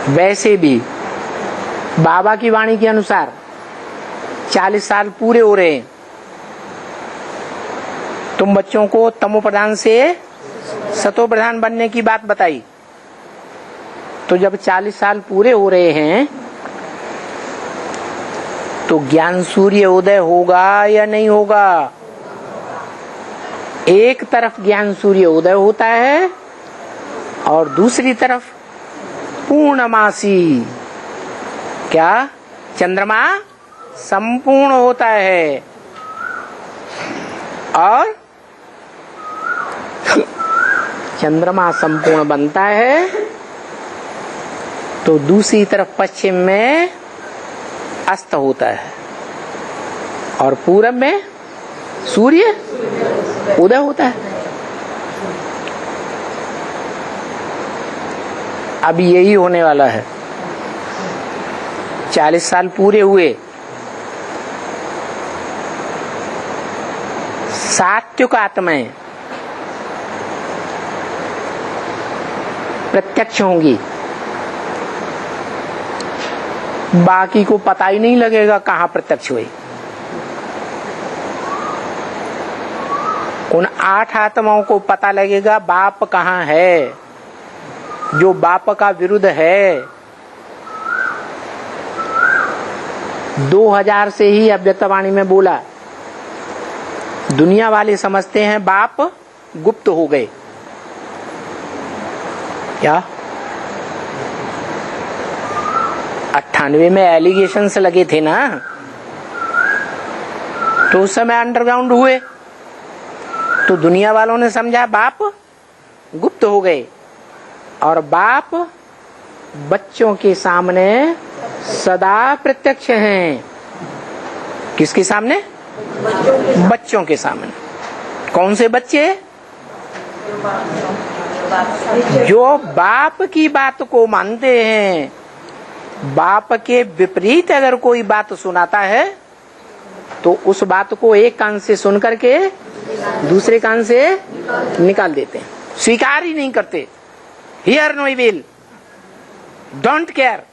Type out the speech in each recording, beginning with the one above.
वैसे भी बाबा की वाणी के अनुसार 40 साल पूरे हो रहे हैं, तुम बच्चों को तमो प्रधान से सतो प्रधान बनने की बात बताई। तो जब 40 साल पूरे हो रहे हैं तो ज्ञान सूर्य उदय होगा या नहीं होगा? एक तरफ ज्ञान सूर्य उदय होता है और दूसरी तरफ पूर्णमासी क्या चंद्रमा संपूर्ण होता है। और चंद्रमा संपूर्ण बनता है तो दूसरी तरफ पश्चिम में अस्त होता है और पूरब में सूर्य उदय होता है। अब यही होने वाला है। 40 साल पूरे हुए, सात्विक आत्माएं प्रत्यक्ष होंगी, बाकी को पता ही नहीं लगेगा कहां प्रत्यक्ष हुई। उन 8 आत्माओं को पता लगेगा बाप कहां है, जो बाप का विरुद्ध है। 2000 से ही अव्यक्तवाणी में बोला, दुनिया वाले समझते हैं बाप गुप्त हो गए। क्या 98 में एलिगेशंस लगे थे ना, तो उस समय अंडरग्राउंड हुए तो दुनिया वालों ने समझा बाप गुप्त हो गए और बाप बच्चों के सामने सदा प्रत्यक्ष हैं। किसके सामने? बच्चों के सामने। कौन से बच्चे? जो बाप की बात को मानते हैं। बाप के विपरीत अगर कोई बात सुनाता है तो उस बात को एक कान से सुन करके दूसरे कान से निकाल देते हैं, स्वीकार ही नहीं करते। Here no will, don't care.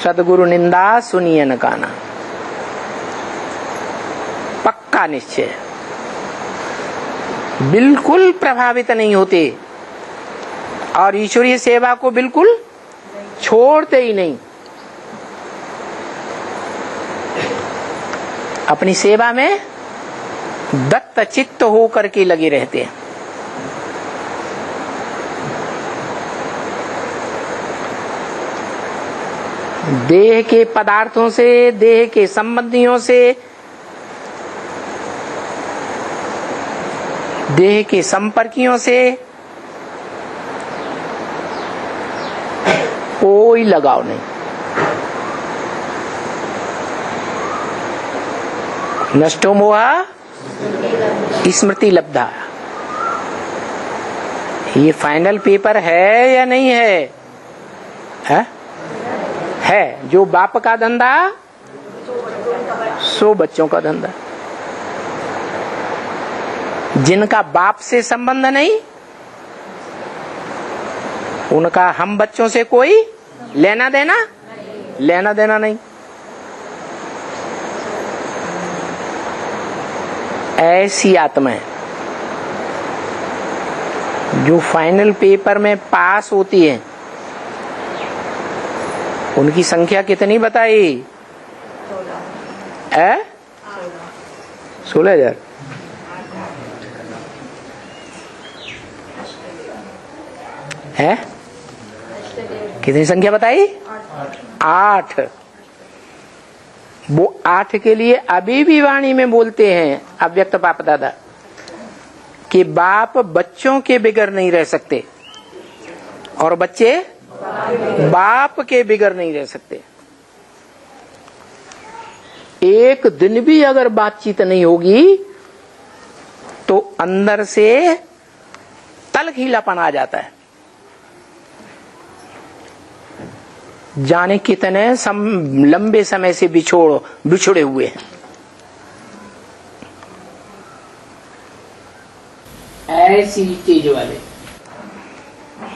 Sadhguru निंदा सुनिए न काना, पक्का निश्चय। बिल्कुल प्रभावित नहीं होते और ईश्वरीय सेवा को बिल्कुल छोड़ते ही नहीं। अपनी सेवा में दत्त चित्त होकर के लगे रहते हैं। देह के पदार्थों से, देह के संबंधियों से, देह के संपर्कियों से कोई लगाव नहीं। नष्टो मोहा स्मृति लब्धा। ये फाइनल पेपर है या नहीं है? है। जो बाप का धंधा सो बच्चों का धंधा। जिनका बाप से संबंध नहीं उनका हम बच्चों से कोई लेना देना नहीं। ऐसी आत्माएं जो फाइनल पेपर में पास होती है, उनकी संख्या कितनी बताई? 16,000। है कितनी संख्या बताई? 8। वो 8 के लिए अभी भी वाणी में बोलते हैं अव्यक्त बाप दादा कि बाप बच्चों के बिगर नहीं रह सकते और बच्चे बाप के बिगर नहीं रह सकते। एक दिन भी अगर बातचीत नहीं होगी तो अंदर से तलखीलापन आ जाता है। जाने कितने लंबे समय से बिछुड़े हुए हैं। ऐसी चीज वाले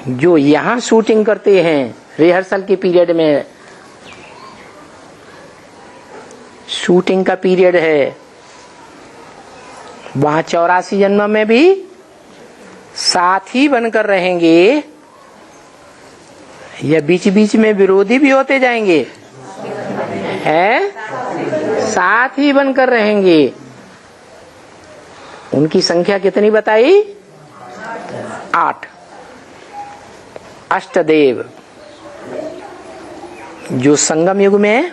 जो यहाँ शूटिंग करते हैं रिहर्सल के पीरियड में, शूटिंग का पीरियड है, वहां 84 जन्म में भी साथी बनकर रहेंगे या बीच बीच में विरोधी भी होते जाएंगे? हैं? साथी बनकर रहेंगे। उनकी संख्या कितनी बताई? 8। अष्टदेव। जो संगम युग में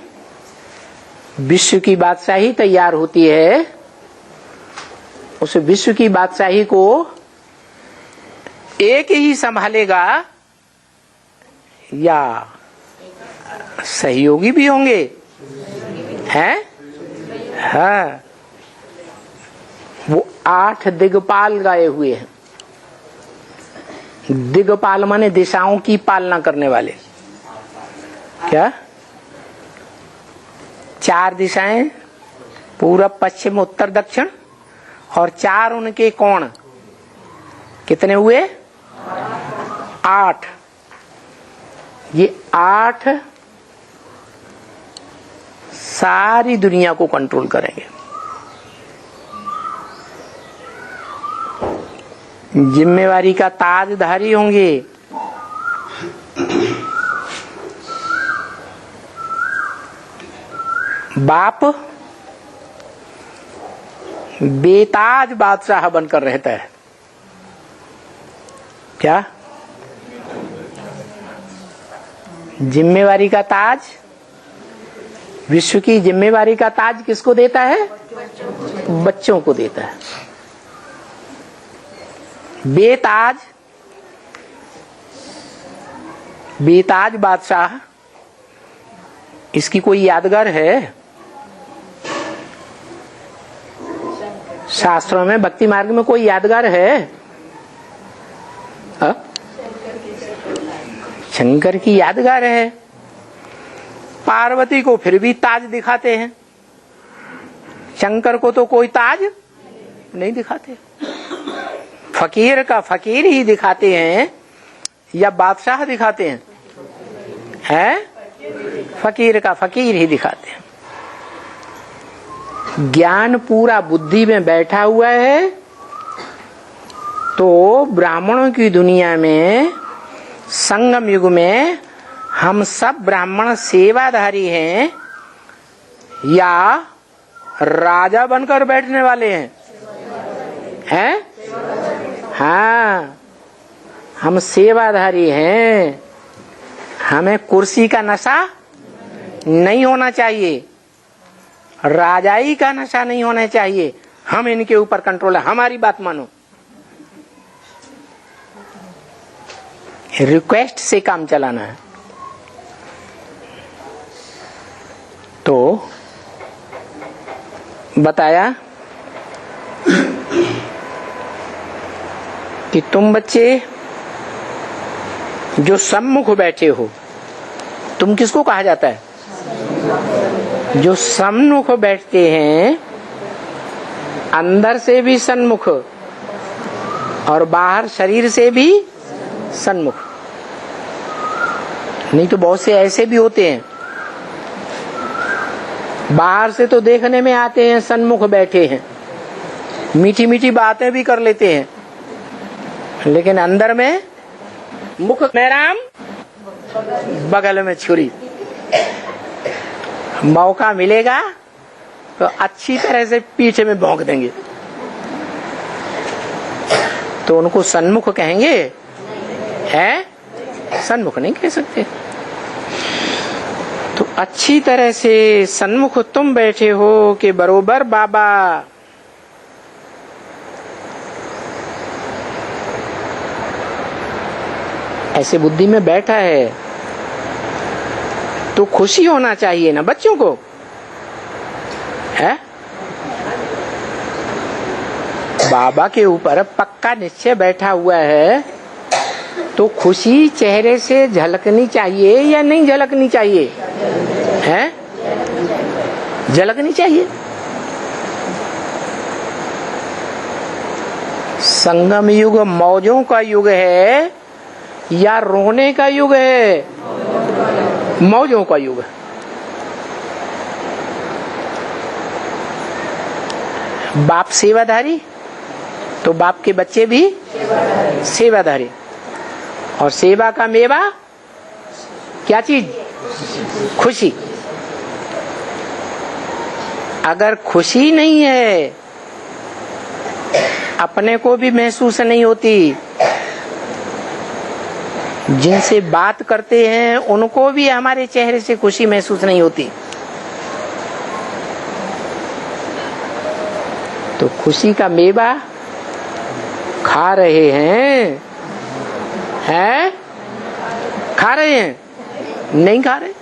विश्व की बादशाही तैयार होती है, उस विश्व की बादशाही को एक ही संभालेगा या सहयोगी भी होंगे? हैं? हाँ, वो 8 दिग्पाल गाए हुए हैं। दिग्पाल माने दिशाओं की पालना करने वाले। क्या? 4 दिशाएं, पूरब पश्चिम उत्तर दक्षिण, और 4 उनके कोण। कितने हुए? 8। ये 8 सारी दुनिया को कंट्रोल करेंगे। जिम्मेवारी का ताजधारी होंगे। बाप बेताज बादशाह बनकर रहता है। क्या? जिम्मेवारी का ताज, विश्व की जिम्मेवारी का ताज किसको देता है? बच्चों को देता है। बेताज, बेताज बादशाह, इसकी कोई यादगार है? शास्त्रों में, भक्ति मार्ग में कोई यादगार है? शंकर की यादगार है। पार्वती को फिर भी ताज दिखाते हैं, शंकर को तो कोई ताज नहीं दिखाते। फकीर का फकीर ही दिखाते हैं या बादशाह दिखाते हैं? हैं? फकीर का फकीर ही दिखाते हैं। ज्ञान पूरा बुद्धि में बैठा हुआ है तो ब्राह्मणों की दुनिया में, संगम युग में, हम सब ब्राह्मण सेवाधारी हैं या राजा बनकर बैठने वाले हैं? हैं? हाँ, हम सेवाधारी हैं। हमें कुर्सी का नशा नहीं होना चाहिए, राजाई का नशा नहीं होना चाहिए। हम इनके ऊपर कंट्रोल है, हमारी बात मानो। रिक्वेस्ट से काम चलाना है। तो बताया कि तुम बच्चे जो सम्मुख बैठे हो, तुम किसको कहा जाता है? जो सम्मुख बैठते हैं, अंदर से भी सन्मुख और बाहर शरीर से भी सन्मुख। नहीं तो बहुत से ऐसे भी होते हैं, बाहर से तो देखने में आते हैं सन्मुख बैठे हैं, मीठी मीठी बातें भी कर लेते हैं, लेकिन अंदर में मुख में राम, बगल में छुरी। मौका मिलेगा तो अच्छी तरह से पीछे में भौंक देंगे। तो उनको सन्मुख कहेंगे? है? सन्मुख नहीं कह सकते। तो अच्छी तरह से सन्मुख तुम बैठे हो कि बरोबर बाबा ऐसे बुद्धि में बैठा है, तो खुशी होना चाहिए ना बच्चों को? है? बाबा के ऊपर पक्का निश्चय बैठा हुआ है, तो खुशी चेहरे से झलकनी चाहिए या नहीं झलकनी चाहिए? है? झलकनी चाहिए। संगम युग मौजों का युग है, या रोने का युग है? मौजों का युग है। बाप सेवाधारी तो बाप के बच्चे भी सेवाधारी। और सेवा का मेवा क्या चीज? खुशी। अगर खुशी नहीं है, अपने को भी महसूस नहीं होती, जिनसे बात करते हैं उनको भी हमारे चेहरे से खुशी महसूस नहीं होती, तो खुशी का मेवा खा रहे हैं? खा रहे हैं? नहीं खा रहे।